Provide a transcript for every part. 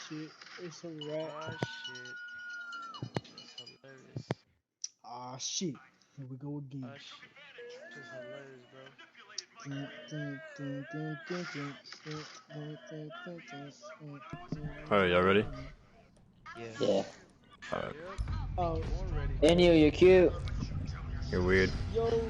shit. It's a wrap. Ah, shit. That's hilarious. Ah, shit. Here we go again. Ah, shit. Just hilarious, bro. Alright, y'all ready? Yeah. Yeah. Alright. Yep. Oh, Born ready. And you're cute. You're weird. yo.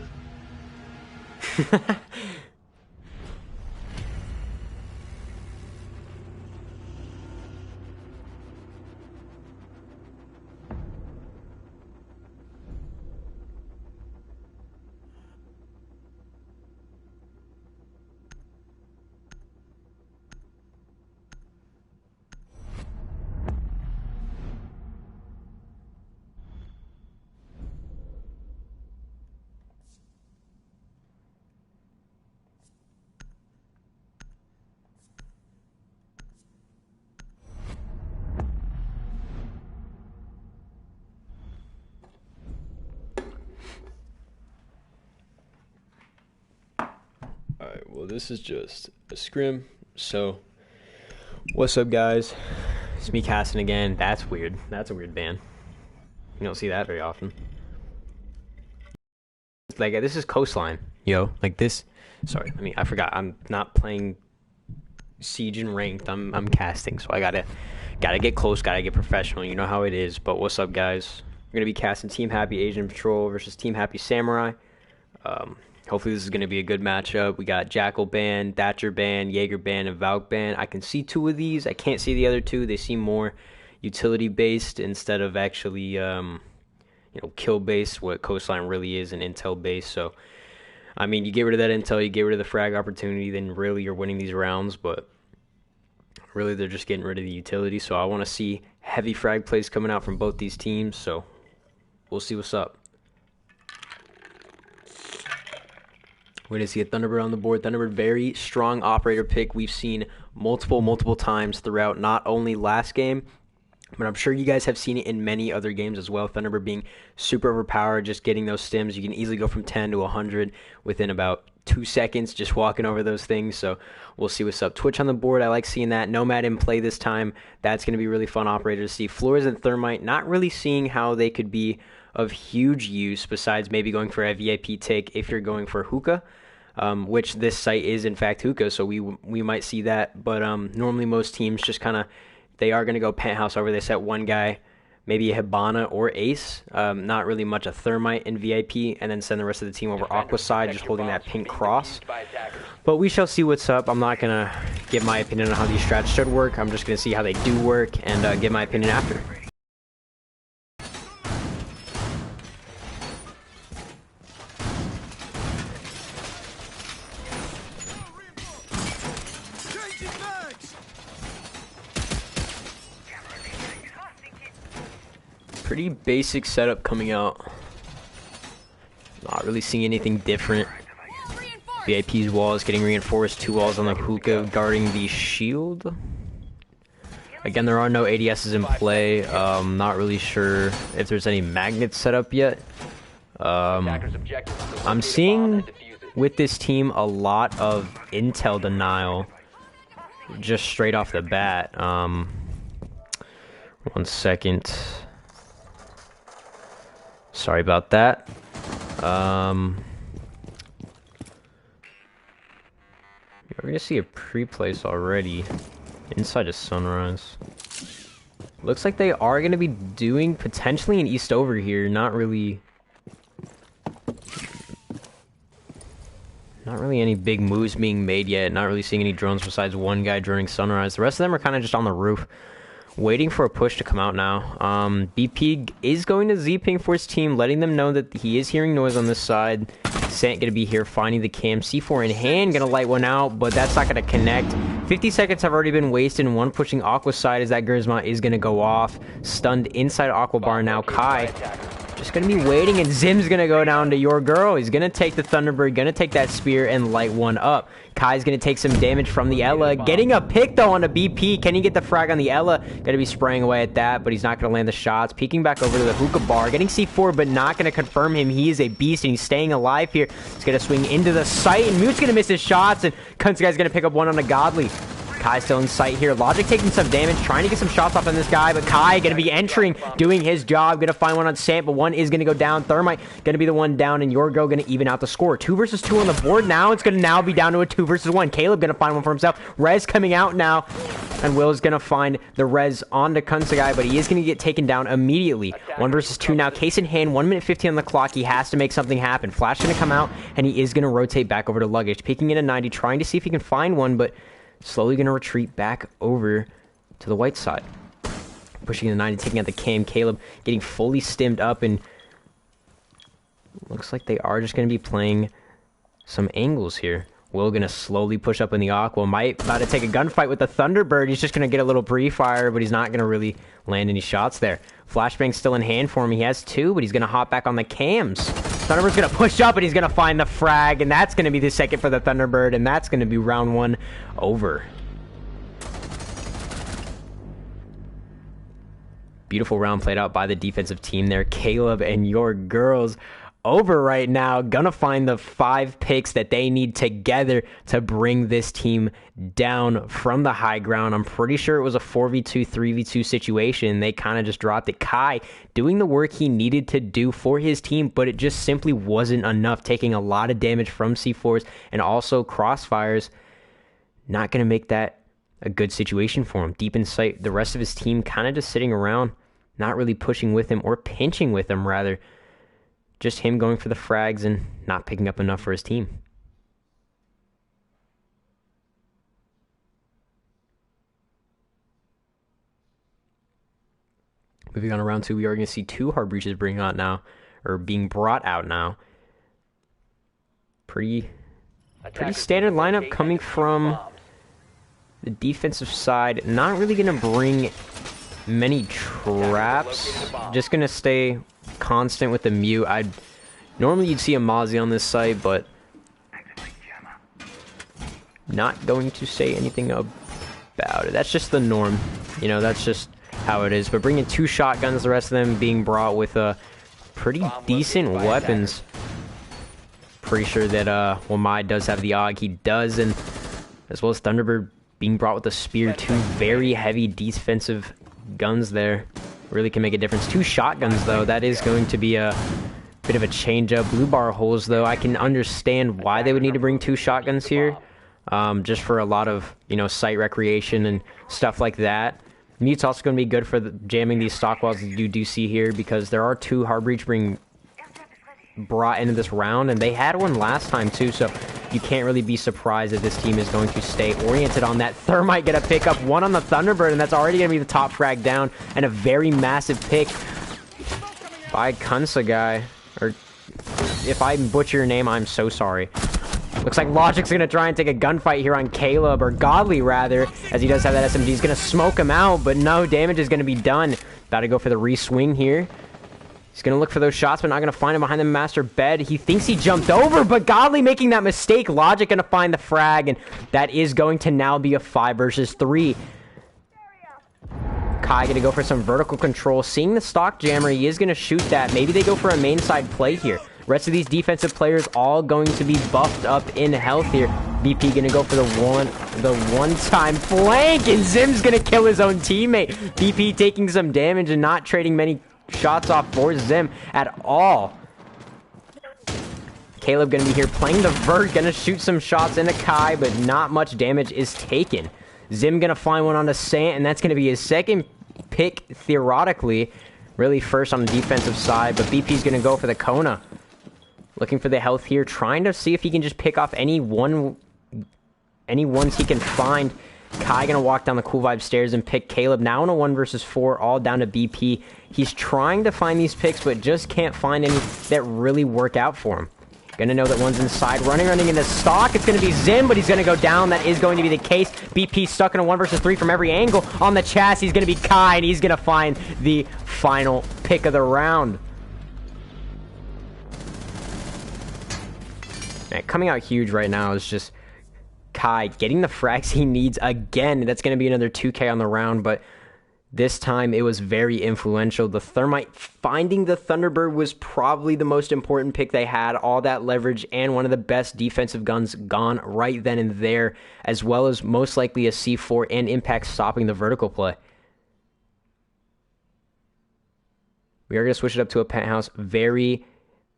Alright, well this is just a scrim, so what's up guys? It's me casting again. That's weird. That's a weird ban. You don't see that very often. Like this is Coastline, yo. Like this sorry, I forgot I'm not playing Siege and Ranked. I'm casting, so I gotta get close, gotta get professional, you know how it is. But what's up guys? We're gonna be casting Team Happy Asian Patrol versus Team Happy Samurai. Hopefully this is going to be a good matchup. We got Jackal Band, Thatcher Band, Jaeger Band, and Valk Band. I can see two of these. I can't see the other two. They seem more utility-based instead of actually, kill-based, what Coastline really is, and intel-based. So, I mean, you get rid of that intel, you get rid of the frag opportunity, then really you're winning these rounds. But really they're just getting rid of the utility. So I want to see heavy frag plays coming out from both these teams. So we'll see what's up. We're going to see a Thunderbird on the board. Thunderbird, very strong operator pick. We've seen multiple times throughout not only last game, but I'm sure you guys have seen it in many other games as well. Thunderbird being super overpowered, just getting those stims. You can easily go from 10 to 100 within about 2 seconds, just walking over those things. So we'll see what's up. Twitch on the board, I like seeing that. Nomad in play this time. That's going to be really fun operator to see. Floors and Thermite, not really seeing how they could be of huge use besides maybe going for a VIP take if you're going for hookah, which this site is in fact hookah, so we might see that. But normally most teams just kind of, they are going to go penthouse over. They set one guy, maybe a Hibana or Ace, not really much a Thermite in VIP, and then send the rest of the team over Aqua side, just holding that pink cross. But we shall see what's up. I'm not going to give my opinion on how these strats should work. I'm just going to see how they do work and give my opinion after. Pretty basic setup coming out. Not really seeing anything different. VIP's wall is getting reinforced. 2 walls on the hookah guarding the shield. Again, there are no ADSs in play. Not really sure if there's any magnets set up yet. I'm seeing with this team a lot of intel denial just straight off the bat. 1 second. Sorry about that. We're gonna see a pre-place already inside of Sunrise. Looks like they are gonna be doing potentially an East over here. Not really any big moves being made yet. Not really seeing any drones besides one guy during Sunrise. The rest of them are kind of just on the roof, waiting for a push to come out now. BP is going to Z-ping for his team, letting them know that he is hearing noise on this side. Sant going to be here, finding the cam. C4 in hand, going to light one out, but that's not going to connect. 50 seconds have already been wasted, and one pushing Aqua side as that Grisma is going to go off. Stunned inside Aqua bar now. Kai just going to be waiting, and Zim's going to go down to your girl. He's going to take the Thunderbird, going to take that spear and light one up. Kai's going to take some damage from the Ela. Getting a pick, though, on a BP. Can he get the frag on the Ela? Going to be spraying away at that, but he's not going to land the shots. Peeking back over to the hookah bar. Getting C4, but not going to confirm him. He is a beast, and he's staying alive here. He's going to swing into the site, and Mute's going to miss his shots, and Kuntz guy's going to pick up one on a Godly. Kai still in sight here. Logic taking some damage, trying to get some shots off on this guy, but Kai going to be entering, doing his job. Going to find one on Sant, but one is going to go down. Thermite going to be the one down, and Yorgo going to even out the score. 2 versus 2 on the board now. It's going to now be down to a 2 versus 1. Caleb going to find one for himself. Rez coming out now, and Will is going to find the Rez onto Kunsagai, but he is going to get taken down immediately. 1 versus 2 now. Case in hand, 1 minute 15 on the clock. He has to make something happen. Flash going to come out, and he is going to rotate back over to Luggage, picking in a 90, trying to see if he can find one, but slowly going to retreat back over to the white side. Pushing the 90, taking out the cam. Caleb getting fully stimmed up, and looks like they are just going to be playing some angles here. Will going to slowly push up in the Aqua. Might about to take a gunfight with the Thunderbird. He's just going to get a little pre-fire, but he's not going to really land any shots there. Flashbang still in hand for him. He has 2, but he's going to hop back on the cams. Thunderbird's going to push up, and he's going to find the frag, and that's going to be the second for the Thunderbird, and that's going to be round 1 over. Beautiful round played out by the defensive team there. Caleb and your girls over right now, gonna find the 5 picks that they need together to bring this team down from the high ground. I'm pretty sure it was a 4v2, 3v2 situation. They kind of just dropped it. Kai doing the work he needed to do for his team, but it just simply wasn't enough, taking a lot of damage from C4s and also crossfires. Not gonna make that a good situation for him. Deep in sight, the rest of his team kind of just sitting around, not really pushing with him or pinching with him, rather. Just him going for the frags and not picking up enough for his team. Moving on to round 2, we are going to see 2 hard breaches being brought out now. Pretty standard lineup coming from the defensive side. Not really going to bring many traps. Just going to stay constant with the mute. Normally you'd see a Mozzie on this site, but not going to say anything about it. That's just the norm. You know, that's just how it is. But bringing 2 shotguns, the rest of them being brought with pretty decent weapons. Pretty sure that Wamai does have the AUG. He does, and as well as Thunderbird being brought with a spear. 2 very heavy defensive guns there. Really can make a difference. 2 shotguns, though. That is going to be a bit of a change-up. Blue bar holes, though. I can understand why they would need to bring 2 shotguns here. Just for a lot of, you know, site recreation and stuff like that. Mute's also going to be good for jamming these stock walls that you do see here, because there are 2 hard breach being brought into this round, and they had one last time too, so you can't really be surprised that this team is going to stay oriented on that. Thermite gonna pick up 1 on the Thunderbird, and that's already gonna be the top frag down, and a very massive pick by Kunsagai. Or if I butcher your name, I'm so sorry. Looks like Logic's gonna try and take a gunfight here on Caleb, or Godly rather, as he does have that SMG. He's gonna smoke him out, but no damage is gonna be done. About to go for the re-swing here. He's going to look for those shots, but not going to find him behind the master bed. He thinks he jumped over, but Godly making that mistake. Logic going to find the frag, and that is going to now be a 5 versus 3. Kai going to go for some vertical control. Seeing the stock jammer, he is going to shoot that. Maybe they go for a main side play here. Rest of these defensive players all going to be buffed up in health here. BP going to go for the one-time flank, and Zim's going to kill his own teammate. BP taking some damage and not trading many shots off for Zim at all. Caleb gonna be here playing the vert, gonna shoot some shots into Kai, but not much damage is taken. Zim gonna find one on the Sant, and that's gonna be his second pick theoretically. Really first on the defensive side, but BP's gonna go for the Kona. Looking for the health here, trying to see if he can just pick off any ones he can find. Kai gonna walk down the Cool Vibe stairs and pick Caleb. Now in a 1 versus 4, all down to BP. He's trying to find these picks, but just can't find any that really work out for him. Gonna know that one's inside. Running into stock. It's gonna be Zim, but he's gonna go down. That is going to be the case. BP stuck in a 1 versus 3 from every angle. On the chassis, he's gonna be Kai, and he's gonna find the final pick of the round. Man, coming out huge right now is just Kai getting the frags he needs again. That's going to be another 2K on the round, but This time it was very influential. The Thermite finding the Thunderbird was probably the most important pick they had. All that leverage and one of the best defensive guns gone right then and there, as well as most likely a C4 and Impact stopping the vertical play. We are going to switch it up to a Penthouse. Very,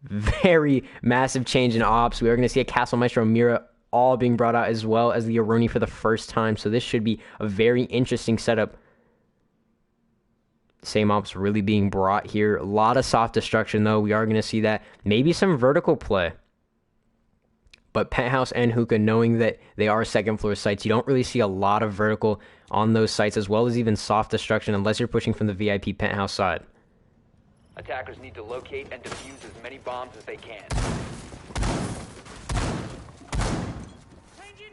very massive change in ops. We are going to see a Castle Maestro Mira all being brought out, as well as the Aruni for the first time. So this should be a very interesting setup. Same ops really being brought here. A lot of soft destruction, though. We are going to see that. Maybe some vertical play. But Penthouse and Hookah, knowing that they are second floor sites, you don't really see a lot of vertical on those sites, as well as even soft destruction, unless you're pushing from the VIP Penthouse side. Attackers need to locate and defuse as many bombs as they can.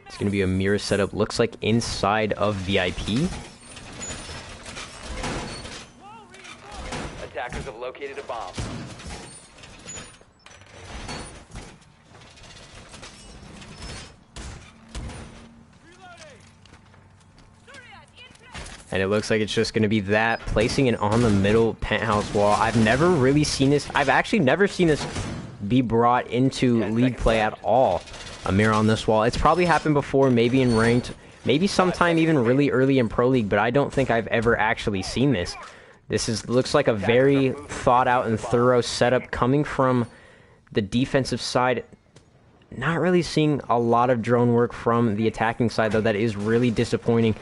It's going to be a mirror setup. Looks like inside of VIP. Attackers have located a bomb. And it looks like it's just going to be that, placing it on the middle Penthouse wall. I've never really seen this. I've actually never seen this be brought into league play at all. A mirror on this wall. It's probably happened before, maybe in ranked, maybe sometime even really early in Pro League, but I don't think I've ever actually seen this. This looks like a very thought out and thorough setup coming from the defensive side. Not really seeing a lot of drone work from the attacking side, though. That is really disappointing.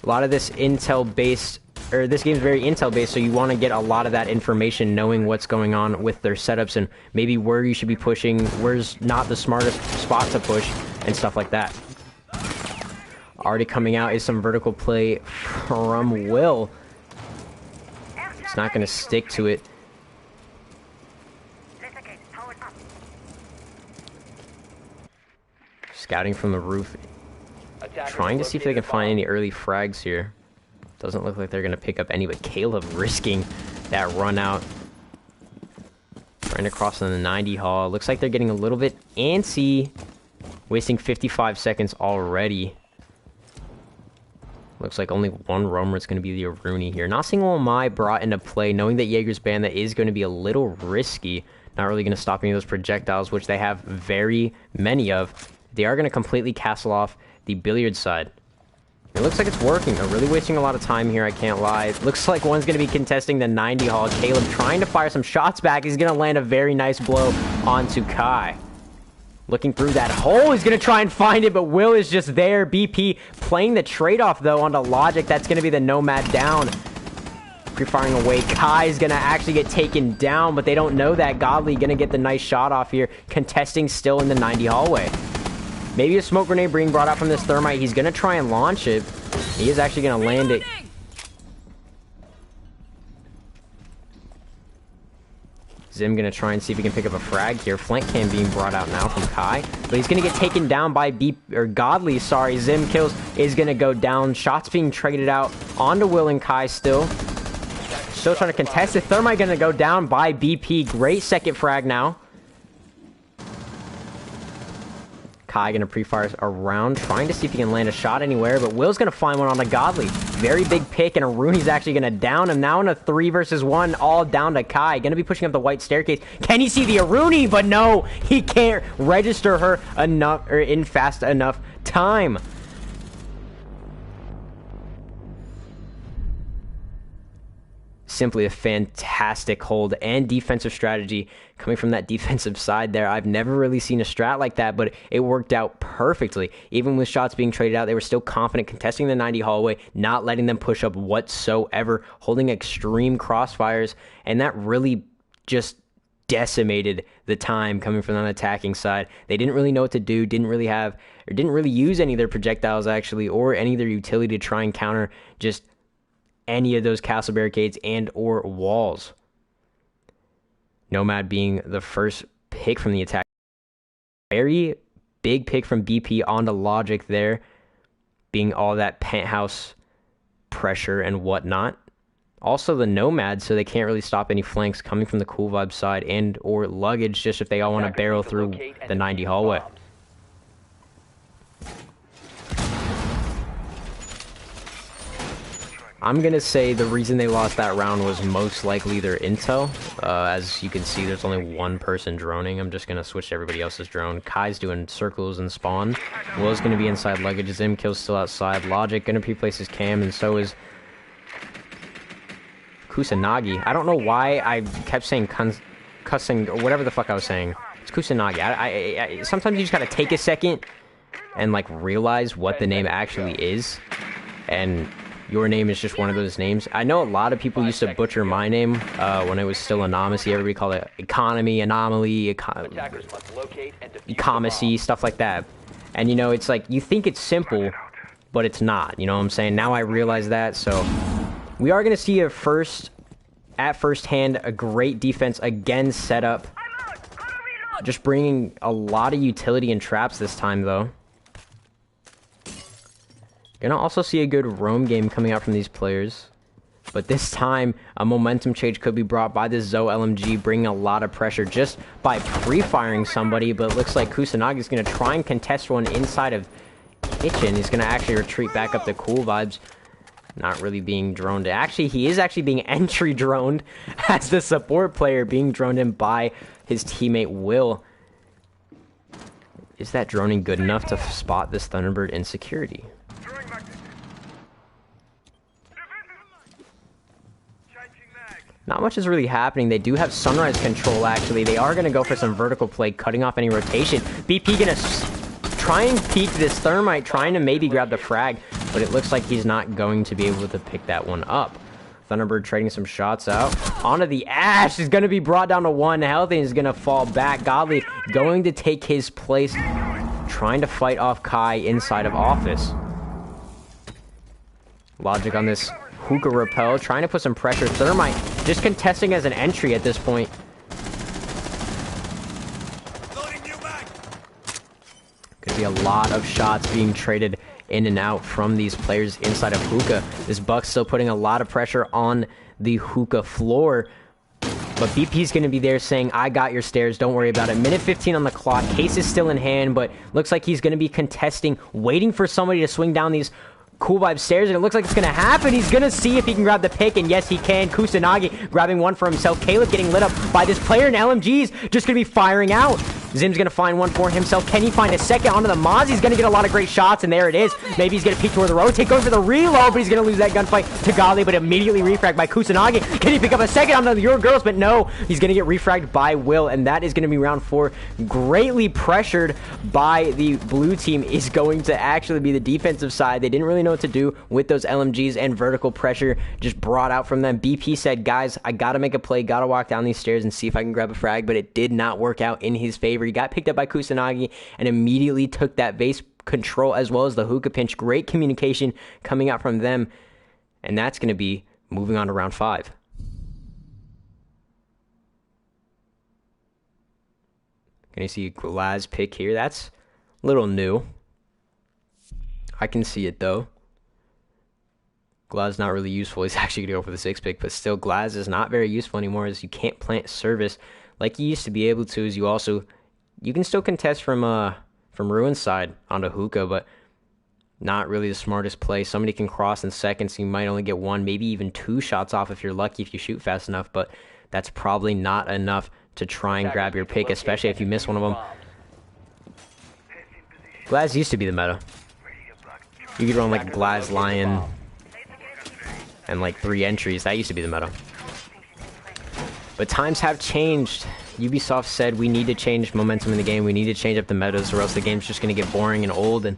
A lot of this intel-based, or this game is very intel-based, so you want to get a lot of that information, knowing what's going on with their setups and maybe where you should be pushing, where's not the smartest spot to push, and stuff like that. Already coming out is some vertical play from Will. It's not going to stick to it. Scouting from the roof. Trying to see if they can find any early frags here. Doesn't look like they're going to pick up any, but Caleb risking that run out. Trying to cross on the 90 hall. Looks like they're getting a little bit antsy. Wasting 55 seconds already. Looks like only one roamer is going to be the Aruni here. Not seeing Mai brought into play, knowing that Jaeger's band that is going to be a little risky. Not really going to stop any of those projectiles, which they have very many of. They are going to completely castle off the billiard side. It looks like it's working. They're really wasting a lot of time here, I can't lie. It looks like one's going to be contesting the 90 hall. Caleb trying to fire some shots back. He's going to land a very nice blow onto Kai. Looking through that hole, he's going to try and find it, but Will is just there. BP playing the trade-off, though, onto Logic. That's going to be the Nomad down. Pre-firing away. Kai is going to actually get taken down, but they don't know that. Godly going to get the nice shot off here. Contesting still in the 90 hallway. Maybe a smoke grenade being brought out from this Thermite. He's going to try and launch it. He is actually going to land it. Zim going to try and see if he can pick up a frag here. Flank cam being brought out now from Kai. But he's going to get taken down by Godly. Sorry, Zim kills is going to go down. Shots being traded out onto Will and Kai still. Still trying to contest it. Thermite going to go down by BP. Great second frag now. Kai going to pre-fire around, trying to see if he can land a shot anywhere, but Will's going to find one on the Godly. Very big pick, and Aruni's actually going to down him. Now in a 3 versus 1, all down to Kai. Going to be pushing up the white staircase. Can he see the Aruni? But no, he can't register her enough, or in fast enough time. Simply a fantastic hold and defensive strategy coming from that defensive side there. I've never really seen a strat like that, but it worked out perfectly. Even with shots being traded out, they were still confident contesting the 90 hallway, not letting them push up whatsoever, holding extreme crossfires, and that really just decimated the time coming from the attacking side. They didn't really know what to do, didn't really use any of their projectiles actually, or any of their utility to try and counter just any of those castle barricades and or walls. Nomad being the first pick from the attack. Very big pick from BP onto Logic there, being all that penthouse pressure and whatnot. Also the Nomad, so they can't really stop any flanks coming from the Cool Vibe side and or luggage, just if they all want to barrel through the 90 hallway. I'm gonna say the reason they lost that round was most likely their intel. As you can see, there's only one person droning. I'm just gonna switch to everybody else's drone. Kai's doing circles and spawn. Will's gonna be inside luggage. Zimkill's still outside. Logic gonna replace his cam, and so is Kusanagi. I don't know why I kept saying cussing or whatever the fuck I was saying. It's Kusanagi. I sometimes you just gotta take a second and like realize what the name actually is, and your name is just one of those names. I know a lot of people used to butcher my name when it was still Anomacy. Everybody called it Economy, Anomaly, Ecomacy, stuff like that. And you know, it's like, you think it's simple, but it's not. You know what I'm saying? Now I realize that, so we are going to see at first hand a great defense again set up. Just bringing a lot of utility and traps this time, though. Gonna also see a good roam game coming out from these players. But this time, a momentum change could be brought by this Zoe LMG, bringing a lot of pressure just by pre-firing somebody. But it looks like Kusanagi is going to try and contest one inside of Kitchen. He's going to actually retreat back up to Cool Vibes. Not really being droned. Actually, he is actually being entry droned as the support player, being droned in by his teammate Will. Is that droning good enough to spot this Thunderbird insecurity? Not much is really happening. They do have Sunrise control, actually. They are going to go for some vertical play, cutting off any rotation. BP going to try and peek this Thermite, trying to maybe grab the frag, but it looks like he's not going to be able to pick that one up. Thunderbird trading some shots out. Onto the Ash is going to be brought down to 1 health and is going to fall back. Godly going to take his place, trying to fight off Kai inside of Office. Logic on this Hookah Repel, trying to put some pressure. Thermite just contesting as an entry at this point. Gonna be a lot of shots being traded in and out from these players inside of Hookah. This Buck's still putting a lot of pressure on the Hookah floor. But BP's going to be there saying, I got your stairs, don't worry about it. Minute 15 on the clock. Case is still in hand, but looks like he's going to be contesting, waiting for somebody to swing down these Cool Vibe stairs, and it looks like it's going to happen. He's going to see if he can grab the pick, and yes, he can. Kusanagi grabbing one for himself. Caleb getting lit up by this player, and LMG's just going to be firing out. Zim's going to find one for himself. Can he find a second onto the Maz? He's going to get a lot of great shots, and there it is. Maybe he's going to peek toward the rotate, going for the reload, but he's going to lose that gunfight to Godly, but immediately refragged by Kusanagi. Can he pick up a second onto Your Girls? But no, he's going to get refragged by Will, and that is going to be round 4. Greatly pressured by the blue team is going to actually be the defensive side. They didn't really know what to do with those LMGs, and vertical pressure just brought out from them. BP said, guys, I got to make a play, got to walk down these stairs and see if I can grab a frag, but it did not work out in his favor. He got picked up by Kusanagi and immediately took that base control as well as the hookah pinch. Great communication coming out from them, and that's going to be moving on to round 5. Can you see Glaz pick here? That's a little new. I can see it though. Glaz not really useful. He's actually going to go for the 6 pick, but still Glaz is not very useful anymore as you can't plant service like you used to be able to. As you can still contest from Ruin's side onto hookah, but not really the smartest play. Somebody can cross in seconds, so you might only get 1, maybe even 2 shots off if you're lucky, if you shoot fast enough, but that's probably not enough to try and grab your pick, especially if you miss one of them. Glaz used to be the meta. You could run like Glaz Lion and like 3 entries. That used to be the meta. But times have changed. Ubisoft said we need to change momentum in the game. We need to change up the metas, or else the game's just going to get boring and old and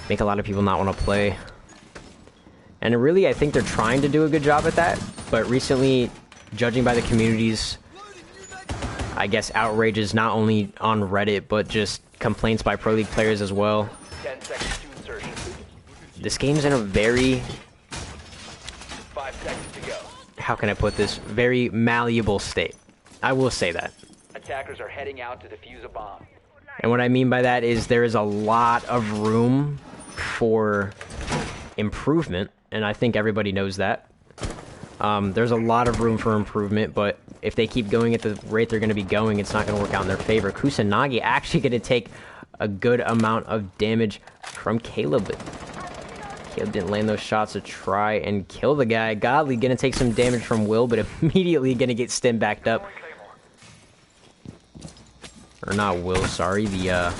make a lot of people not want to play. And really, I think they're trying to do a good job at that. But recently, judging by the community's, I guess, outrages not only on Reddit, but just complaints by Pro League players as well. 10 seconds to insertion. This game's in a very, 5 seconds to go. how can I put this, very malleable state. I will say that. Attackers are heading out to defuse a bomb. And what I mean by that is there is a lot of room for improvement, and I think everybody knows that. There's a lot of room for improvement, but if they keep going at the rate they're going to be going, it's not going to work out in their favor. Kusanagi actually going to take a good amount of damage from Caleb. Caleb didn't land those shots to try and kill the guy. Godly gonna take some damage from Will, but immediately gonna get stim backed up. Or not Will, sorry, the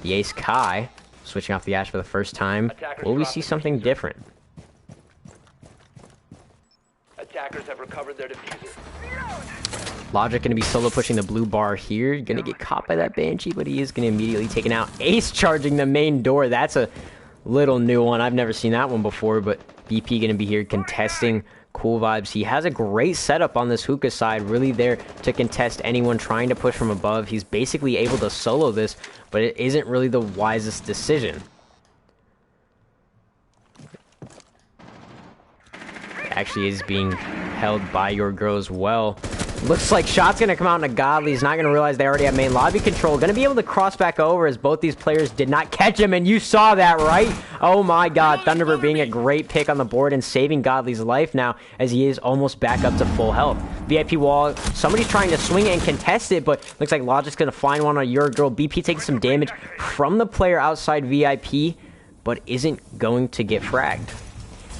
ace Kai. Switching off the Ash for the first time. Will we see something different? Attackers have recovered their diffuser. Logic gonna be solo pushing the blue bar here. Gonna get caught by that Banshee, but he is gonna immediately take it out. Ace charging the main door. That's a little new one. I've never seen that one before, but BP gonna be here contesting. Cool vibes. He has a great setup on this hookah side, really there to contest anyone trying to push from above. He's basically able to solo this, but it isn't really the wisest decision. Actually is being held by your girl as well. Looks like shot's gonna come out into Godly. He's not gonna realize they already have main lobby control. Gonna be able to cross back over as both these players did not catch him, and you saw that, right? Oh my god, Thunderbird being a great pick on the board and saving Godly's life now as he is almost back up to full health. VIP wall, somebody's trying to swing it and contest it, but looks like Logic's gonna find one on your girl. BP taking some damage from the player outside VIP, but isn't going to get fragged.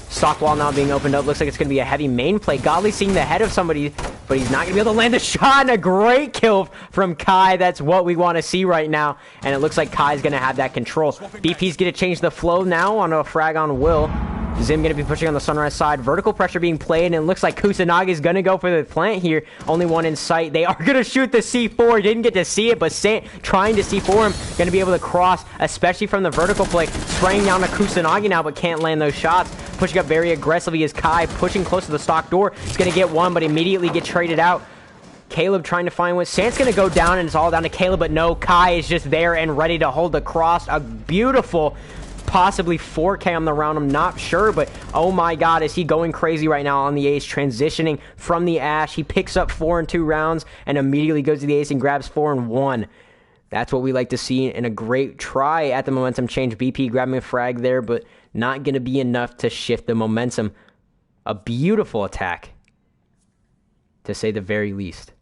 Stock wall now being opened up. Looks like it's going to be a heavy main play. Godly seeing the head of somebody, but he's not going to be able to land the shot. And a great kill from Kai. That's what we want to see right now. And it looks like Kai's going to have that control. BP's going to change the flow now on a frag on Will. Zim going to be pushing on the Sunrise side. Vertical pressure being played, and it looks like Kusanagi is going to go for the plant here. Only one in sight. They are going to shoot the C4. Didn't get to see it, but trying to C4 him. Going to be able to cross, especially from the vertical play. Spraying down to Kusanagi now, but can't land those shots. Pushing up very aggressively is Kai, pushing close to the stock door. He's going to get one, but immediately get traded out. Caleb trying to find one. Sant's going to go down, and it's all down to Caleb, but no, Kai is just there and ready to hold the cross. A beautiful, possibly 4K on the round. I'm not sure, but oh my god, is he going crazy right now on the ace, transitioning from the Ash. He picks up 4 in 2 rounds and immediately goes to the ace and grabs 4 in 1. That's what we like to see in a great try at the momentum change. BP grabbing a frag there, but not going to be enough to shift the momentum. A beautiful attack, to say the very least.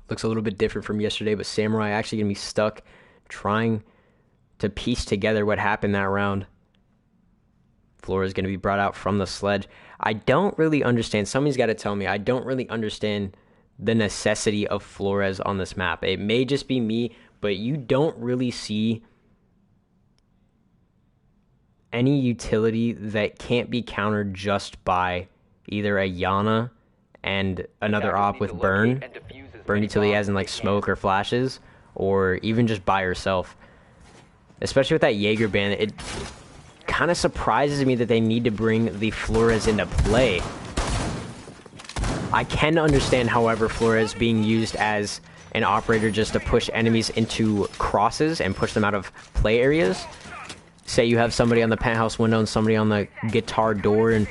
Looks a little bit different from yesterday, but Samurai actually going to be stuck trying to piece together what happened that round. Flores is going to be brought out from the sledge. I don't really understand. Somebody's got to tell me. I don't really understand the necessity of Flores on this map. It may just be me, but you don't really see any utility that can't be countered just by either a Yana and another op with burn utility as in like smoke or flashes, or even just by herself. Especially with that Jaeger ban, it kind of surprises me that they need to bring the Flores into play. I can understand, however, Flores being used as an operator just to push enemies into crosses and push them out of play areas. Say you have somebody on the penthouse window and somebody on the guitar door, and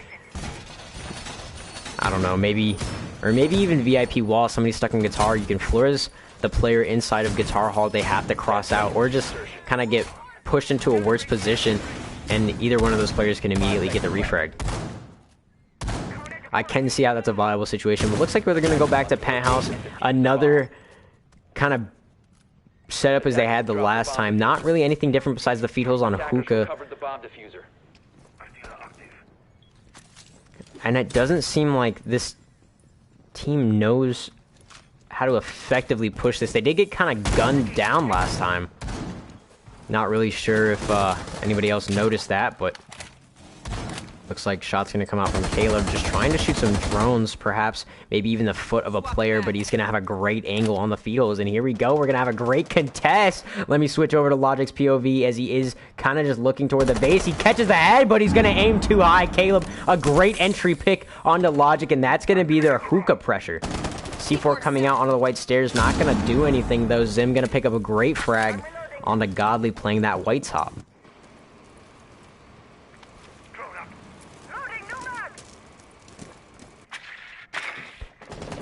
I don't know, maybe even VIP wall, somebody stuck in guitar, you can Flores the player inside of guitar hall. They have to cross out or just kind of get pushed into a worse position, and either one of those players can immediately get the refrag. I can see how that's a viable situation, but looks like they're going to go back to penthouse. Another kind of setup as they had the last time. Not really anything different besides the feed holes on a hookah. And it doesn't seem like this team knows how to effectively push this. They did get kind of gunned down last time. Not really sure if anybody else noticed that, but looks like shot's going to come out from Caleb. Just trying to shoot some drones, perhaps, maybe even the foot of a player, but he's going to have a great angle on the fields. And here we go. We're going to have a great contest. Let me switch over to Logic's POV as he is kind of just looking toward the base. He catches the head, but he's going to aim too high. Caleb, a great entry pick onto Logic, and that's going to be their hookah pressure. C4 coming out onto the white stairs. Not going to do anything, though. Zim going to pick up a great frag onto Godly playing that white top.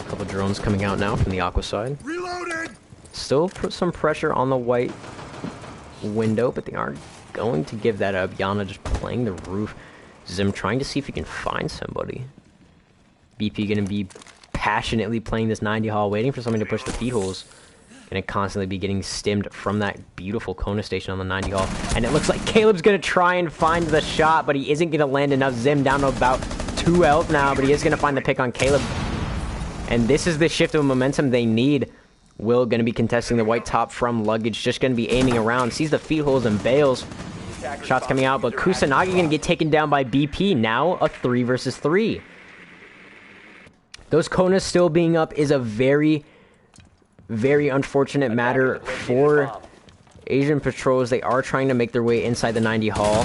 Couple drones coming out now from the Aqua side. Reloaded. Still put some pressure on the white window, but they aren't going to give that up. Yana just playing the roof. Zim trying to see if he can find somebody. BP going to be passionately playing this 90 Hall, waiting for somebody to push the feed holes. Gonna constantly be getting stimmed from that beautiful Kona station on the 90 Hall. And it looks like Caleb's gonna try and find the shot, but he isn't gonna land enough. Zim down to about 2 health now, but he is gonna find the pick on Caleb. And this is the shift of momentum they need. Will gonna be contesting the white top from Luggage, just gonna be aiming around, sees the feed holes and bails. Shots coming out, but Kusanagi gonna get taken down by BP. Now a 3 versus 3. Those Konas still being up is a very unfortunate matter for Asian Patrols. They are trying to make their way inside the 90 Hall.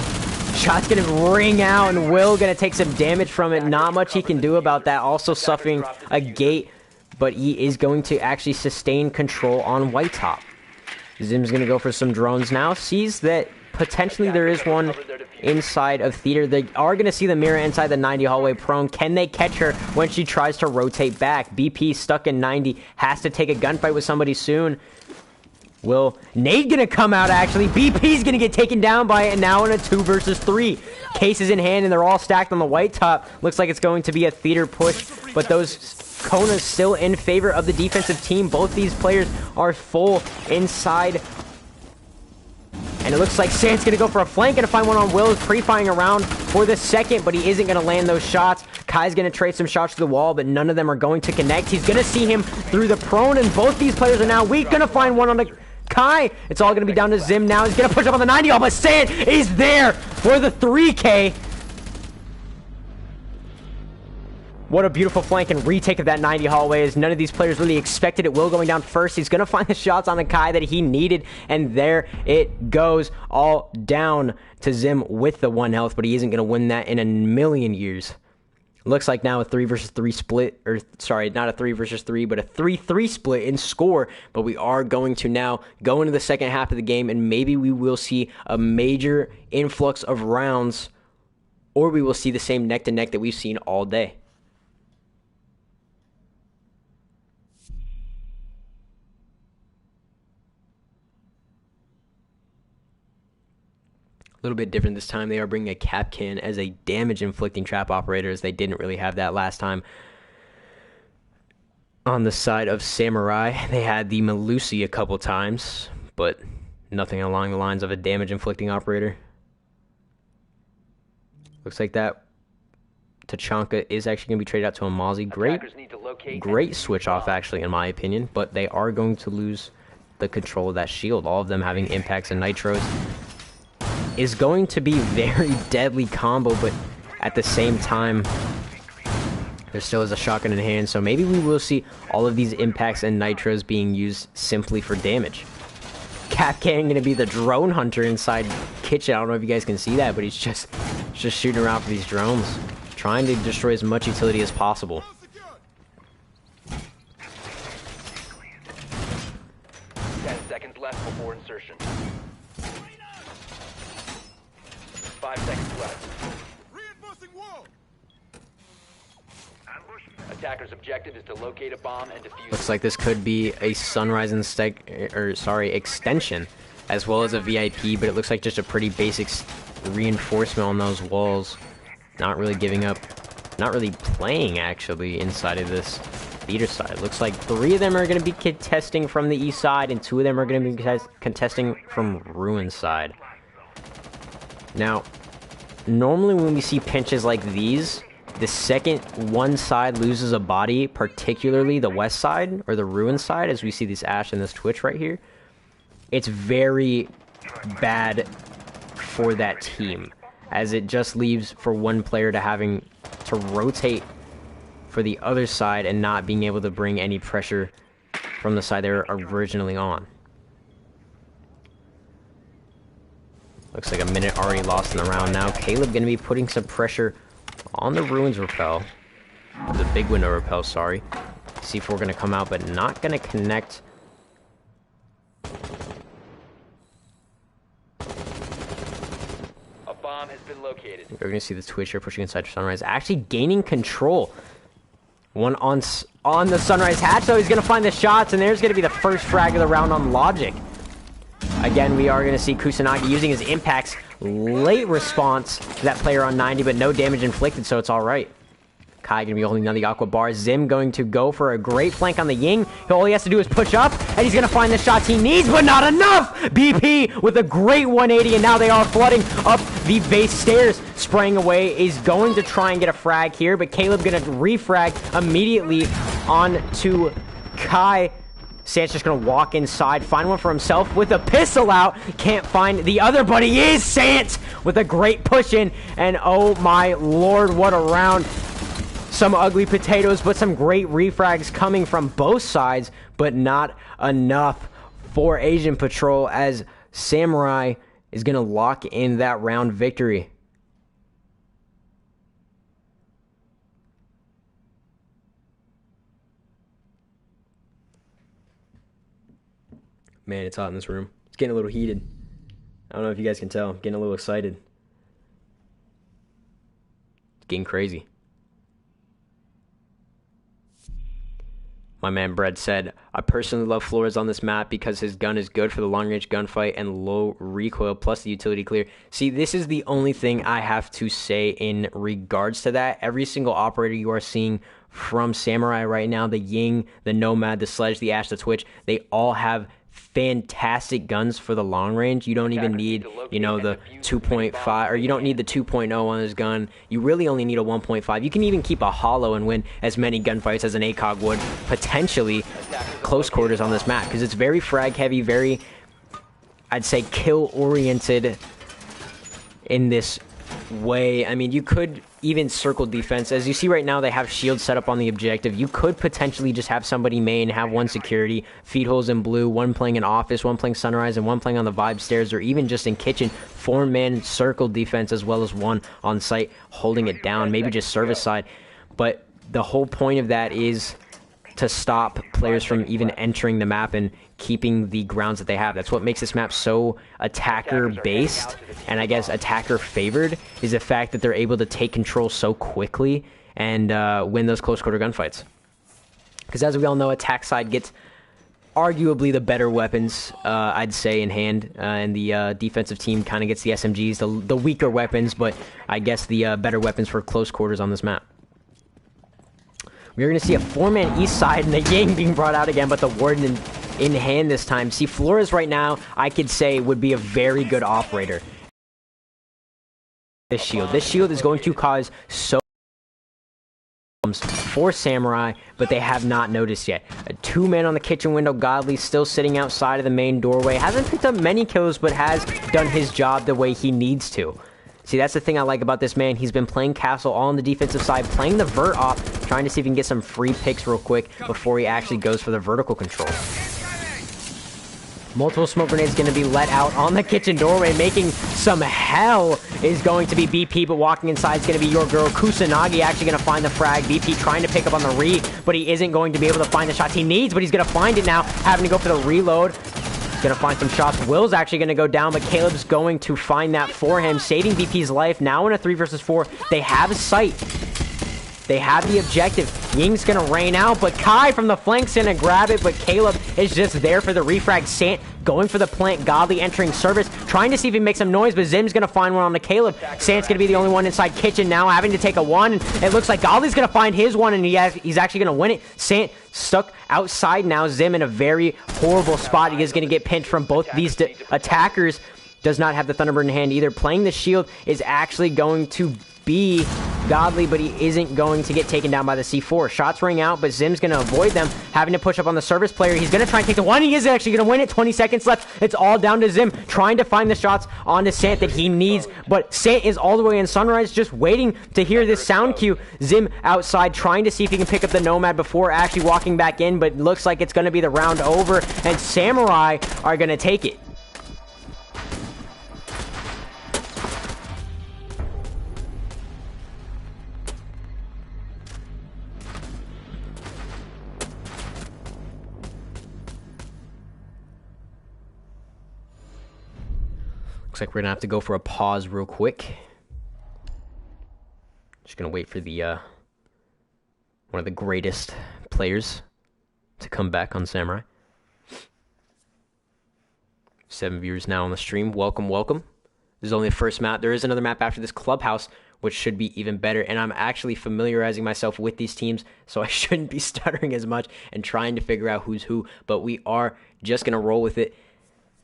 Shot's gonna ring out, and Will gonna take some damage from it. Not much he can do about that. Also suffering a gate, but he is going to actually sustain control on white top. Zim's gonna go for some drones now. Sees that potentially there is one inside of theater. They are going to see the mirror inside the 90 hallway prone. Can they catch her when she tries to rotate back? BP stuck in 90. Has to take a gunfight with somebody soon. Will Nade going to come out, actually? BP's going to get taken down by it, and now in a 2 versus 3. Cases in hand, and they're all stacked on the white top. Looks like it's going to be a theater push, but those Konas still in favor of the defensive team. Both these players are full inside. And it looks like Sant's going to go for a flank, and to find one on Will, is pre-firing around for the second, but he isn't going to land those shots. Kai's going to trade some shots to the wall, but none of them are going to connect. He's going to see him through the prone, and both these players are now weak. Going to find one on the Kai. It's all going to be down to Zim now. He's going to push up on the 90, but Sant is there for the 3K. What a beautiful flank and retake of that 90 hallway, as none of these players really expected it. Will going down first. He's going to find the shots on the Kai that he needed, and there it goes. All down to Zim with the 1 health, but he isn't going to win that in a million years. Looks like now a 3 versus 3 split, or sorry, not a 3 versus 3, but a 3-3 split in score. But we are going to now go into the second half of the game, and maybe we will see a major influx of rounds, or we will see the same neck-to-neck that we've seen all day. A little bit different this time. They are bringing a Kapkan as a damage-inflicting trap operator, as they didn't really have that last time. On the side of Samurai, they had the Melusi a couple times, but nothing along the lines of a damage-inflicting operator. Looks like that Tachanka is actually going to be traded out to a Mozzie. Great switch off, actually, in my opinion, but they are going to lose the control of that shield. All of them having impacts and nitros is going to be very deadly combo, but at the same time, there still is a shotgun in hand, so maybe we will see all of these impacts and nitros being used simply for damage. Kapkan going to be the drone hunter inside kitchen. I don't know if you guys can see that, but he's just shooting around for these drones, trying to destroy as much utility as possible. 10 seconds left before insertion. 5 seconds left. Attacker's objective is to locate a bomb and defuse. Looks like this could be a Sunrise extension, as well as a VIP, but it looks like just a pretty basic reinforcement on those walls. Not really giving up, not really playing actually inside of this theater side. Looks like 3 of them are going to be contesting from the east side, and 2 of them are going to be contesting from Ruin side. Now, normally when we see pinches like these, the second one side loses a body, particularly the west side or the Ruin side, as we see this Ash and this Twitch right here, it's very bad for that team, as it just leaves for one player to having to rotate for the other side and not being able to bring any pressure from the side they were originally on. Looks like a minute already lost in the round now. Caleb going to be putting some pressure on the Ruins Repel. The Big Window Repel, sorry. C4 going to come out, but not going to connect. A bomb has been located. We're going to see the Twitch here pushing inside Sunrise. Actually gaining control. One on the Sunrise hatch, so he's going to find the shots, and there's going to be the first frag of the round on Logic. Again, we are going to see Kusanagi using his impacts. Late response to that player on 90, but no damage inflicted, so it's alright. Kai going to be holding down the Aqua Bar. Zim going to go for a great flank on the Ying. All he has to do is push up, and he's going to find the shots he needs, but not enough! BP with a great 180, and now they are flooding up the base stairs. Spraying away is going to try and get a frag here, but Caleb going to refrag immediately on to Kai. Sant's just going to walk inside, find one for himself with a pistol out. Can't find the other, but he is Sant with a great push in. And oh my lord, what a round. Some ugly potatoes, but some great refrags coming from both sides, but not enough for Asian Patrol as Samurai is going to lock in that round victory. Man, it's hot in this room. It's getting a little heated. I don't know if you guys can tell. I'm getting a little excited. It's getting crazy. My man Brett said, I personally love Flores on this map because his gun is good for the long-range gunfight and low recoil, plus the utility clear. See, this is the only thing I have to say in regards to that. Every single operator you are seeing from Samurai right now, the Ying, the Nomad, the Sledge, the Ash, the Twitch, they all have fantastic guns for the long range. You don't even need, you know, the 2.5, or you don't need the 2.0 on his gun. You really only need a 1.5. You can even keep a hollow and win as many gunfights as an ACOG would, potentially close quarters on this map, because it's very frag heavy, very, I'd say, kill oriented in this way. I mean, you could even circle defense. As you see right now, they have shields set up on the objective. You could potentially just have somebody main, have one security, feed holes in blue, one playing in office, one playing sunrise, and one playing on the vibe stairs, or even just in kitchen, 4-man circle defense, as well as one on site holding it down, maybe just service side. But the whole point of that is to stop players from even entering the map and keeping the grounds that they have. That's what makes this map so attacker-based, and I guess attacker-favored, is the fact that they're able to take control so quickly and win those close-quarter gunfights. Because as we all know, attack side gets arguably the better weapons, I'd say, in hand, and the defensive team kind of gets the SMGs, the weaker weapons, but I guess the better weapons for close quarters on this map. We're going to see a 4-man east side and the Ying being brought out again, but the Warden in hand this time. See, Flores right now, I could say, would be a very good operator. This shield is going to cause so problems for Samurai, but they have not noticed yet. A 2-man on the kitchen window. Godly still sitting outside of the main doorway. Hasn't picked up many kills, but has done his job the way he needs to. See, that's the thing I like about this man. He's been playing Castle all on the defensive side, playing the vert off, trying to see if he can get some free picks real quick before he actually goes for the vertical control. Multiple smoke grenades going to be let out on the kitchen doorway, making some hell is going to be BP, but walking inside is going to be your girl. Kusanagi actually going to find the frag. BP trying to pick up on the re, but he isn't going to be able to find the shots he needs, but he's going to find it now, having to go for the reload. Gonna find some shots. Will's actually gonna go down, but Caleb's going to find that for him, saving BP's life. Now in a 3 versus 4, they have a sight. They have the objective. Ying's gonna rain out, but Kai from the flank's gonna grab it, but Caleb is just there for the refrag. Sant going for the plant. Godly entering service, trying to see if he makes some noise, but Zim's gonna find one on the Caleb. Sant's gonna be the only one inside kitchen now, having to take a 1. It looks like Godly's gonna find his 1, and he's actually gonna win it. Sant stuck outside now. Zim in a very horrible spot. He is gonna get pinched from both these attackers. Does not have the Thunderbird in hand either. Playing the shield is actually going to be Godly, but he isn't going to get taken down by the C4. Shots ring out, but Zim's going to avoid them, having to push up on the service player. He's going to try and take the 1. He is actually going to win it. 20 seconds left. It's all down to Zim, trying to find the shots onto Sant that he needs, but Sant is all the way in Sunrise, just waiting to hear this sound cue. Zim outside, trying to see if he can pick up the Nomad before actually walking back in, but looks like it's going to be the round over, and Samurai are going to take it. Looks like we're gonna have to go for a pause real quick. Just gonna wait for the one of the greatest players to come back on Samurai. 7 viewers now on the stream. Welcome, welcome. This is only the first map. There is another map after this, Clubhouse, which should be even better. And I'm actually familiarizing myself with these teams, so I shouldn't be stuttering as much and trying to figure out who's who. But we are just going to roll with it,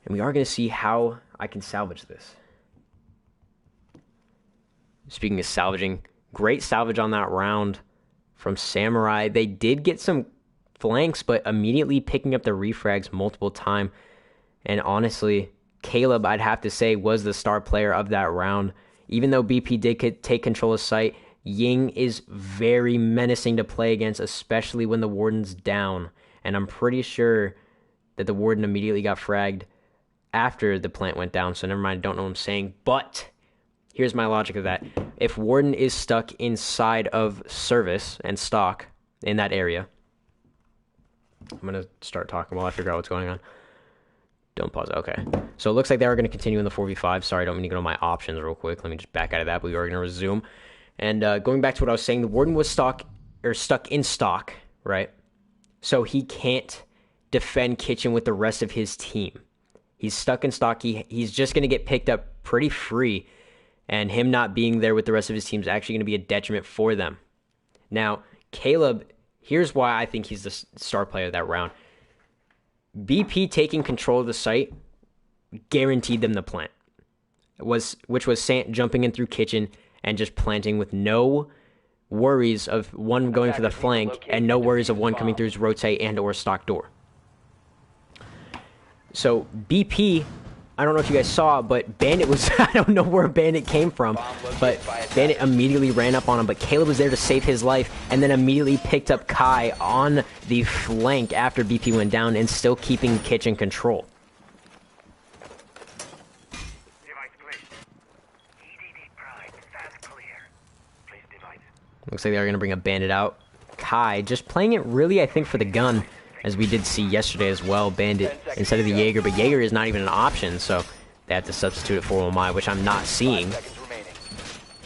and we are going to see how I can salvage this. Speaking of salvaging, great salvage on that round from Samurai. They did get some flanks, but immediately picking up the refrags multiple times. And honestly, Caleb, I'd have to say, was the star player of that round. Even though BP did take control of site, Ying is very menacing to play against, especially when the Warden's down. And I'm pretty sure that the Warden immediately got fragged after the plant went down. So never mind, I don't know what I'm saying. But here's my logic of that. If Warden is stuck inside of service and stock in that area, I'm going to start talking while I figure out what's going on. Don't pause. Okay. So it looks like they are going to continue in the 4v5. Sorry, I don't mean to go to my options real quick. Let me just back out of that. But we are going to resume. And going back to what I was saying, the Warden was stuck in stock, right? So he can't defend kitchen with the rest of his team. He's stuck in stock. He's just going to get picked up pretty free. And him not being there with the rest of his team is actually going to be a detriment for them. Now, Caleb, here's why I think he's the star player of that round. BP taking control of the site guaranteed them the plant, which was Sant jumping in through kitchen and just planting with no worries of one going for the flank and no worries of one coming through his rotate and or stock door. So BP, I don't know if you guys saw, but Bandit was, I don't know where Bandit came from, but Bandit immediately ran up on him, but Caleb was there to save his life, and then immediately picked up Kai on the flank after BP went down, and still keeping kitchen control. Looks like they're going to bring a Bandit out. Kai just playing it really, I think, for the gun, as we did see yesterday as well. Bandit instead of the Jaeger, but Jaeger is not even an option, so they have to substitute it for Omai, which I'm not seeing,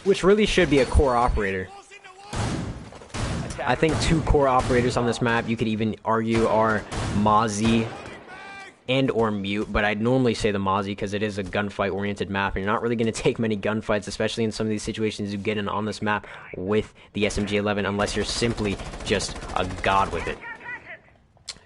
which really should be a core operator. I think two core operators on this map, you could even argue, are Mozzie and or Mute, but I'd normally say the Mozzie because it is a gunfight-oriented map, and you're not really going to take many gunfights, especially in some of these situations you get in on this map with the SMG-11, unless you're simply just a god with it.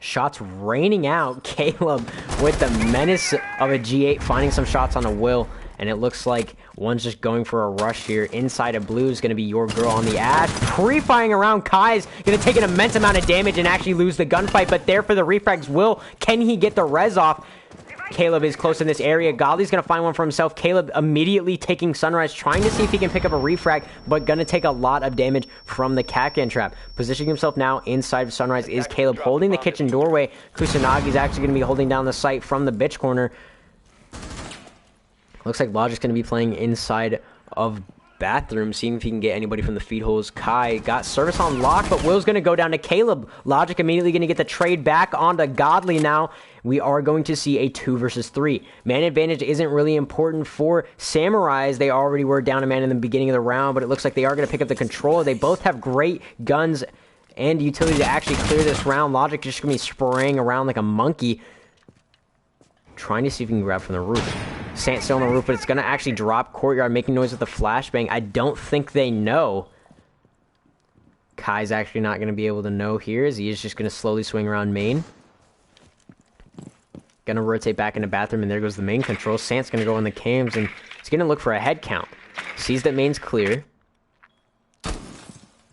Shots raining out. Caleb with the menace of a G8, finding some shots on a Will, and it looks like one's just going for a rush here. Inside of blue is going to be Your Girl on the Ash. Pre-firing around. Kai's going to take an immense amount of damage and actually lose the gunfight, but there for the refrags. Will, can he get the res off? Caleb is close in this area. Godly's going to find one for himself. Caleb immediately taking Sunrise, trying to see if he can pick up a refrag, but going to take a lot of damage from the Kapkan trap. Positioning himself now inside of Sunrise is Caleb, holding the kitchen doorway. Kusanagi's actually going to be holding down the site from the bitch corner. Looks like Logic's going to be playing inside of bathroom, seeing if he can get anybody from the feed holes. Kai got service on lock, but Will's going to go down to Caleb. Logic immediately going to get the trade back onto Godly now. We are going to see a 2 versus 3. Man advantage isn't really important for Samurais. They already were down a man in the beginning of the round, but it looks like they are going to pick up the controller. They both have great guns and utility to actually clear this round. Logic just going to be spraying around like a monkey, trying to see if he can grab from the roof. Sant still on the roof, but it's going to actually drop Courtyard, making noise with the flashbang. I don't think they know. Kai's actually not going to be able to know here, as he is just going to slowly swing around main. Going to rotate back into bathroom, and there goes the main control. Sant's going to go in the cams, and he's going to look for a head count. Sees that main's clear.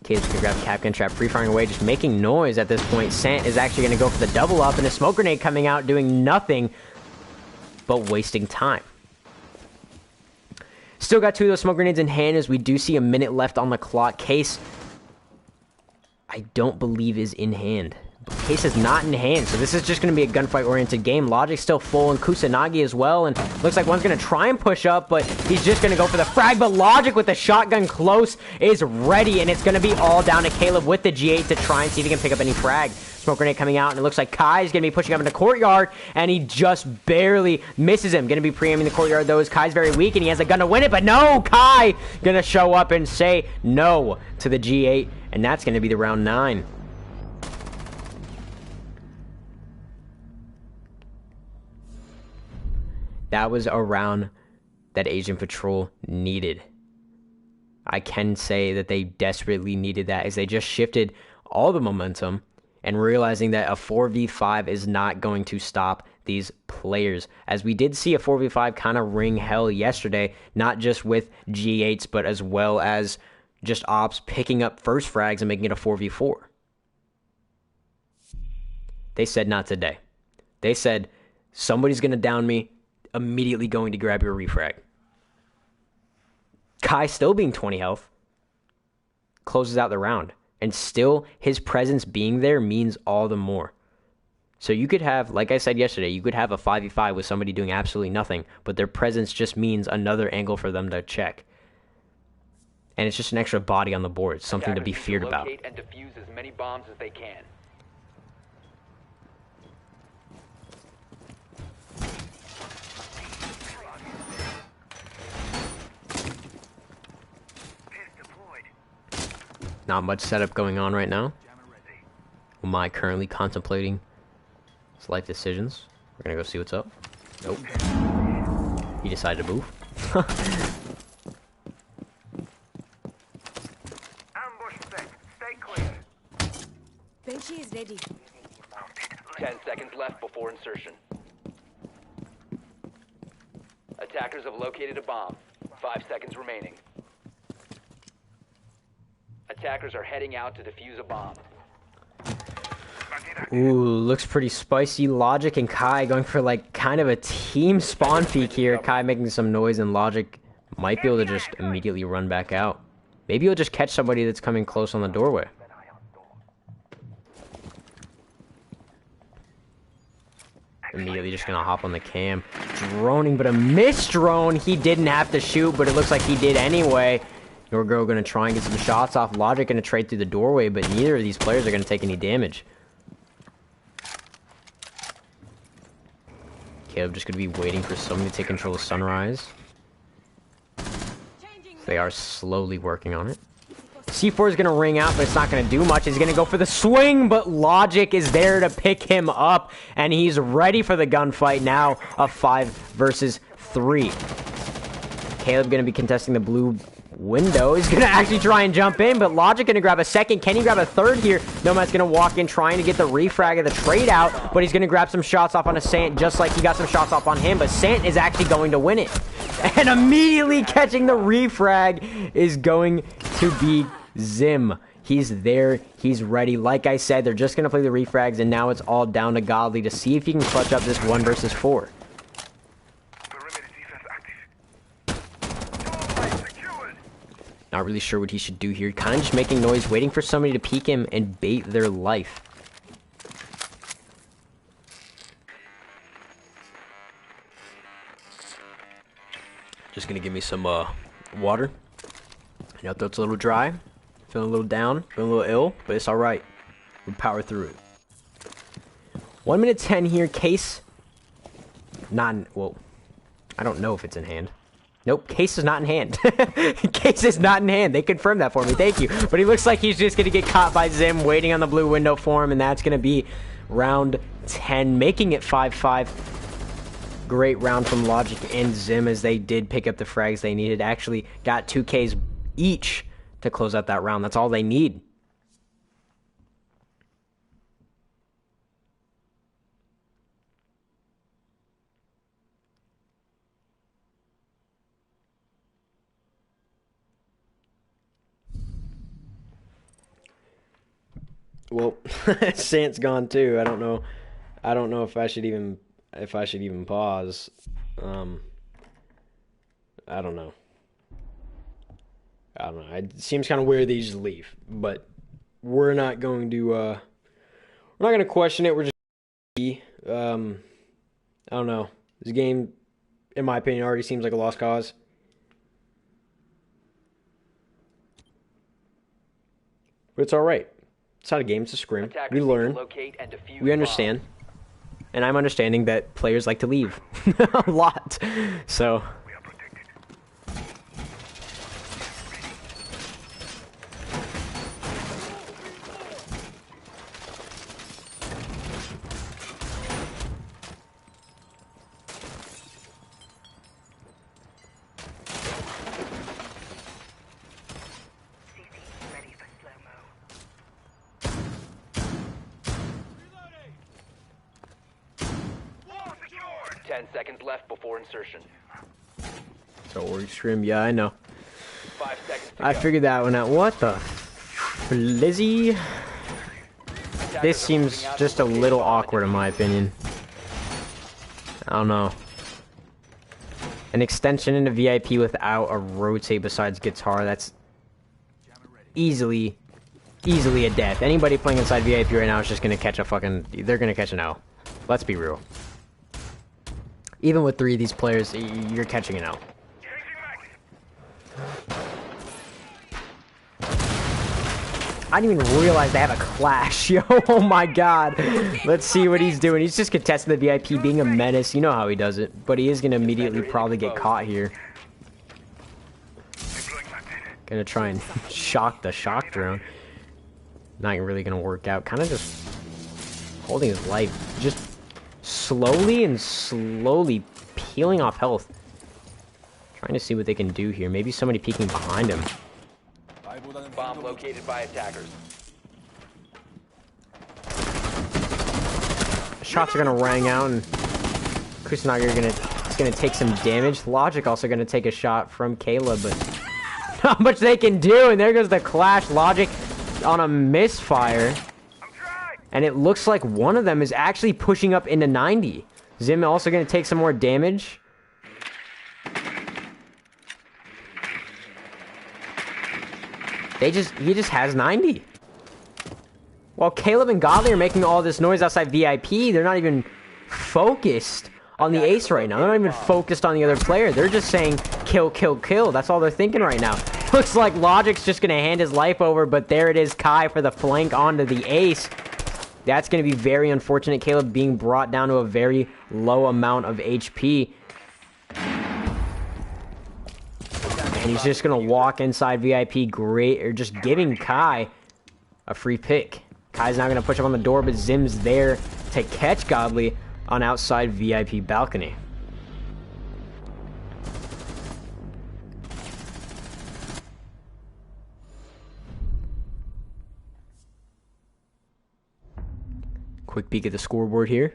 Caleb's going to grab Kapkan trap, pre-firing away, just making noise at this point. Sant is actually going to go for the double up, and a smoke grenade coming out, doing nothing but wasting time. Still got 2 of those smoke grenades in hand, as we do see a minute left on the clock. Case, I don't believe, is in hand. Case is not in hand, so this is just going to be a gunfight-oriented game. Logic's still full, and Kusanagi as well, and looks like one's going to try and push up, but he's just going to go for the frag. But Logic with the shotgun close is ready, and it's going to be all down to Caleb with the G8 to try and see if he can pick up any frag. Smoke grenade coming out, and it looks like Kai's going to be pushing up into Courtyard, and he just barely misses him. Going to be pre-aiming the Courtyard, though, as Kai's very weak, and he has a gun to win it, but no! Kai going to show up and say no to the G8, and that's going to be the round 9. That was a round that Asian Patrol needed. I can say that they desperately needed that, as they just shifted all the momentum and realizing that a 4v5 is not going to stop these players. As we did see a 4v5 kind of ring hell yesterday, not just with G8s, but as well as just Ops picking up first frags and making it a 4v4. They said not today. They said, somebody's going to down me, immediately going to grab your refrag. Kai still being 20 health closes out the round. And still, his presence being there means all the more. So you could have, like I said yesterday, you could have a 5v5 with somebody doing absolutely nothing, but their presence just means another angle for them to check. And it's just an extra body on the board, something to be feared about. Locate and defuse as many bombs as they can. Not much setup going on right now. Am I currently contemplating his life decisions? We're gonna go see what's up. Nope. He decided to move. Ambush set. Stay clear. Benchy is ready. 10 seconds left before insertion. Attackers have located a bomb. 5 seconds remaining. Attackers are heading out to defuse a bomb. Ooh, looks pretty spicy. Logic and Kai going for like kind of a team spawn peek here. Kai making some noise, and Logic might be able to just immediately run back out. Maybe he'll just catch somebody that's coming close on the doorway. Immediately just gonna hop on the cam. Droning, but a missed drone. He didn't have to shoot, but it looks like he did anyway. Yorgo gonna try and get some shots off. Logic gonna trade through the doorway, but neither of these players are gonna take any damage. Caleb just gonna be waiting for somebody to take control of Sunrise. They are slowly working on it. C4 is gonna ring out, but it's not gonna do much. He's gonna go for the swing, but Logic is there to pick him up, and he's ready for the gunfight now. A 5 versus 3. Caleb gonna be contesting the blue window. He's gonna actually try and jump in, but Logic gonna grab a second. Can he grab a third here? Nomad's gonna walk in trying to get the refrag of the trade out, but he's gonna grab some shots off on a Sant, just like he got some shots off on him, but Sant is actually going to win it. And immediately catching the refrag is going to be Zim. He's there, he's ready. Like I said, they're just gonna play the refrags, and now it's all down to Godly to see if he can clutch up this 1 versus 4. Not really sure what he should do here. Kind of just making noise, waiting for somebody to peek him and bait their life. Just gonna give me some water. I know throat's a little dry. Feeling a little down, feeling a little ill, but it's alright. We'll power through it. 1 minute 10 here. Case. Not in, whoa. I don't know if it's in hand. Nope, Case is not in hand. Case is not in hand. They confirmed that for me. Thank you. But he looks like he's just going to get caught by Zim, waiting on the blue window for him, and that's going to be round 10, making it 5-5. Great round from Logic and Zim, as they did pick up the frags they needed. Actually got 2 Ks each to close out that round. That's all they need. Well, Sant's gone too. I don't know if I should even pause. I don't know. It seems kind of weird they just leave, but we're not going to question it. We're just I don't know. This game, in my opinion, already seems like a lost cause. But it's all right. It's not a game, it's a scrim. We learn. We understand. And I'm understanding that players like to leave a lot. So 10 seconds left before insertion. So Org Scrim, yeah, I know. 5 seconds to I go. figured that one out. What the? Lizzie? This seems just a little awkward in my opinion. I don't know. An extension into VIP without a rotate besides guitar, that's easily a death. Anybody playing inside VIP right now is just gonna catch a fucking... They're gonna catch an L. Let's be real. Even with 3 of these players, you're catching an L. I didn't even realize they have a clash, yo. Oh my god. Let's see what he's doing. He's just contesting the VIP, being a menace. You know how he does it. But he is going to immediately probably get caught here. Gonna try and shock the shock drone. Not really going to work out. Kind of just holding his life. Just slowly peeling off health. Trying to see what they can do here. Maybe somebody peeking behind him. Bomb located by attackers. Shots are gonna rang out, and Kusanagi is gonna take some damage. Logic also gonna take a shot from Caleb, but not much they can do. And there goes the clash. Logic on a misfire, and it looks like one of them is actually pushing up into 90. Zim also gonna take some more damage. He just has 90. While Caleb and Godly are making all this noise outside VIP, they're not even focused on the ace right now. They're not even focused on the other player. They're just saying, kill, kill, kill. That's all they're thinking right now. Looks like Logic's just going to hand his life over, but there it is, Kai for the flank onto the ace. That's going to be very unfortunate. Caleb being brought down to a very low amount of HP. And he's just going to walk inside VIP, great, or just giving Kai a free pick. Kai's not going to push up on the door, but Zim's there to catch Godly on outside VIP balcony. Quick peek at the scoreboard here.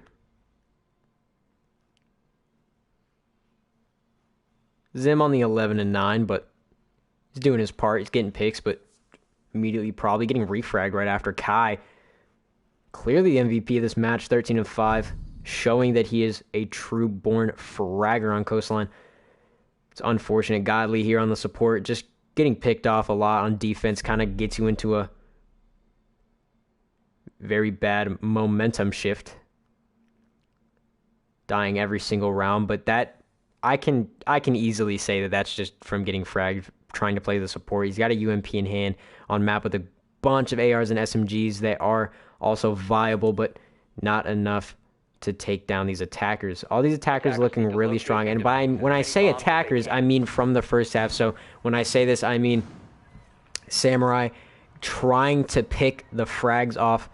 Zim on the 11 and 9, but he's doing his part. He's getting picks, but immediately probably getting refragged right after Kai. Clearly the MVP of this match, 13 and 5, showing that he is a true born fragger on Coastline. It's unfortunate. Godly here on the support, just getting picked off a lot on defense, kind of gets you into a very bad momentum shift. Dying every single round, but that I can easily say that that's just from getting fragged, trying to play the support. He's got a UMP in hand on map with a bunch of ARs and SMGs that are also viable, but not enough to take down these attackers. All these attackers looking really strong. And when I say attackers, I mean from the first half. So when I say this, I mean Samurai trying to pick the frags off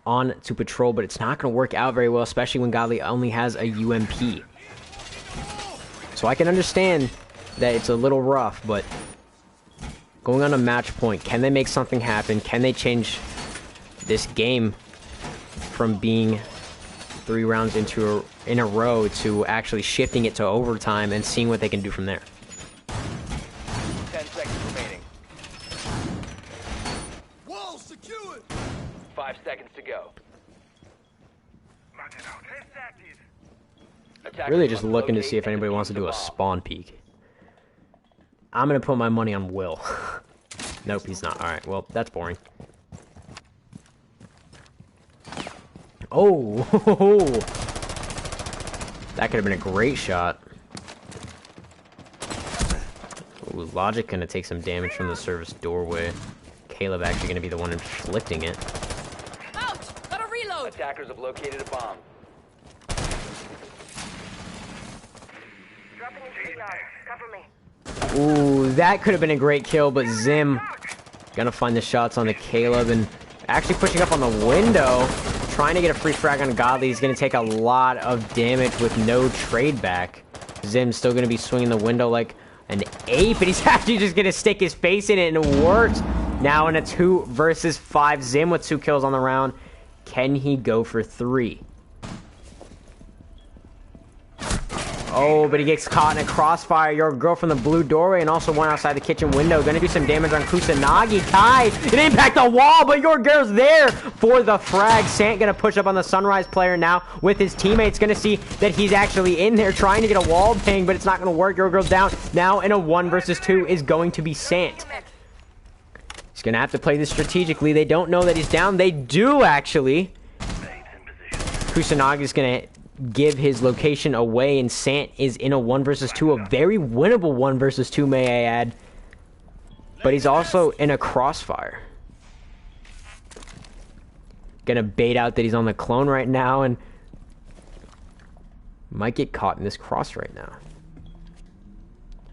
on to patrol, but it's not going to work out very well, especially when Godly only has a UMP. So I can understand that it's a little rough, but going on a match point, can they make something happen? Can they change this game from being 3 rounds in a row to actually shifting it to overtime and seeing what they can do from there? 10 seconds remaining. Wall secured. 5 seconds to go. Really just looking to see if anybody wants to do a spawn peek. I'm going to put my money on Will. Nope, he's not. Alright, well, that's boring. Oh! That could have been a great shot. Ooh, Logic going to take some damage from the service doorway. Caleb actually going to be the one inflicting it. Ouch! Gotta reload! Attackers have located a bomb. Dropping into the yard. Cover me. Ooh, that could have been a great kill, but Zim gonna find the shots on the Caleb and actually pushing up on the window, trying to get a free frag on Godly. He's gonna take a lot of damage with no trade back. Zim's still gonna be swinging the window like an ape, and he's actually just gonna stick his face in it, and it worked. Now in a 2 versus 5, Zim with 2 kills on the round. Can he go for 3? Oh, but he gets caught in a crossfire. Your girl from the blue doorway and also one outside the kitchen window. Gonna do some damage on Kusanagi. Kai, it impact the wall, but your girl's there for the frag. Sant gonna push up on the Sunrise player now with his teammates. Gonna see that he's actually in there trying to get a wall ping, but it's not gonna work. Your girl's down. Now in a 1 versus 2 is going to be Sant. He's gonna have to play this strategically. They don't know that he's down. They do actually. Kusanagi's gonna give his location away, and Sant is in a 1 versus 2, a very winnable 1 versus 2, may I add. But he's also in a crossfire. Gonna bait out that he's on the clone right now, and might get caught in this cross right now.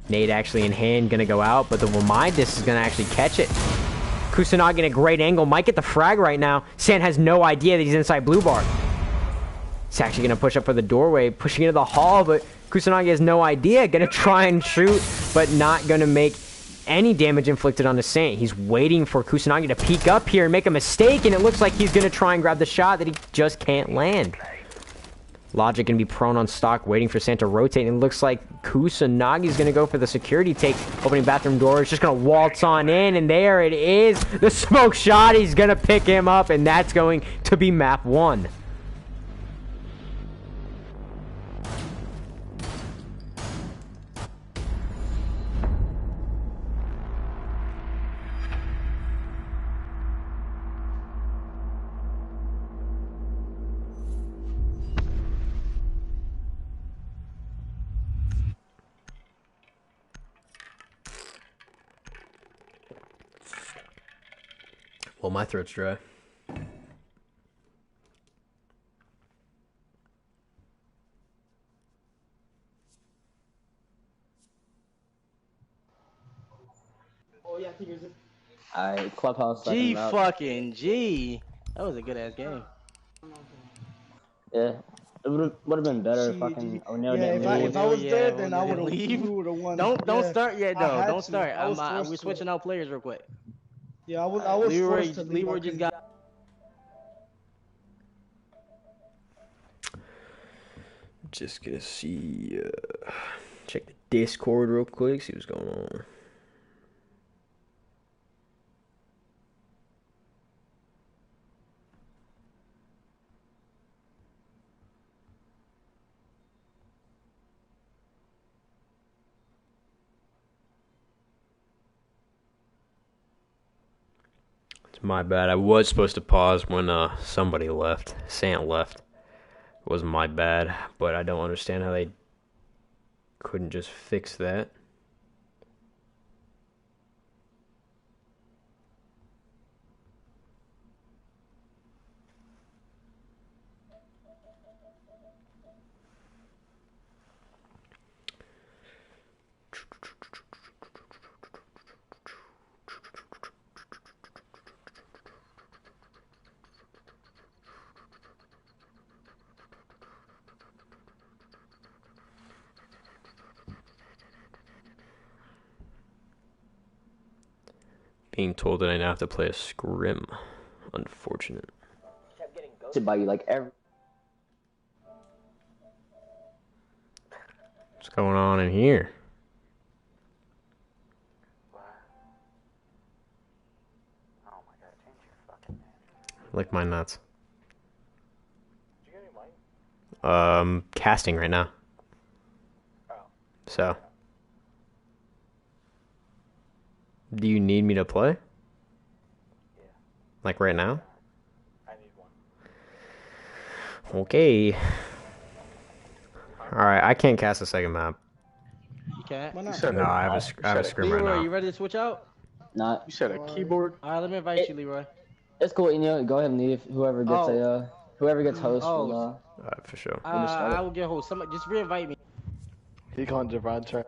Nade actually in hand, gonna go out, but the Wamidis is gonna actually catch it. Kusanagi in a great angle, might get the frag right now. Sant has no idea that he's inside blue bar. He's actually going to push up for the doorway, pushing into the hall, but Kusanagi has no idea. Going to try and shoot, but not going to make any damage inflicted on the Sant. He's waiting for Kusanagi to peek up here and make a mistake, and it looks like he's going to try and grab the shot that he just can't land. Logic going to be prone on stock, waiting for Sant to rotate, and it looks like Kusanagi's going to go for the security take. Opening bathroom doors, just going to waltz on in, and there it is. The smoke shot, he's going to pick him up, and that's going to be map 1. Well, my throat's dry. Alright, Clubhouse. G fucking G. That was a good ass game. Yeah. It would have been better if fucking O'Neal didn't leave. If I was there, then I O'Neal would have won. Don't start yet though. Don't start. We're We're switching out players real quick. Yeah, I was forced to leave. Leroy just got. Just gonna see, check the Discord real quick, see what's going on. It's my bad. I was supposed to pause when somebody left. Sant left. It was my bad, but I don't understand how they couldn't just fix that. Being told that I now have to play a scrim. Unfortunate. To buy you like every. What's going on in here? Lick my nuts. Casting right now. So. Do you need me to play? Yeah. Like right now? I need one. Okay. Alright, I can't cast a second map. You can't. Why not? No, I have a scrim right Leroy, now. you ready to switch out? Not. You said a keyboard? All right, let me invite you, Leroy. It's cool, you know. Go ahead and leave. Whoever gets whoever gets host. Oh. For sure. We'll just start it. I will get host. Somebody just re-invite me. He calling Javon turn.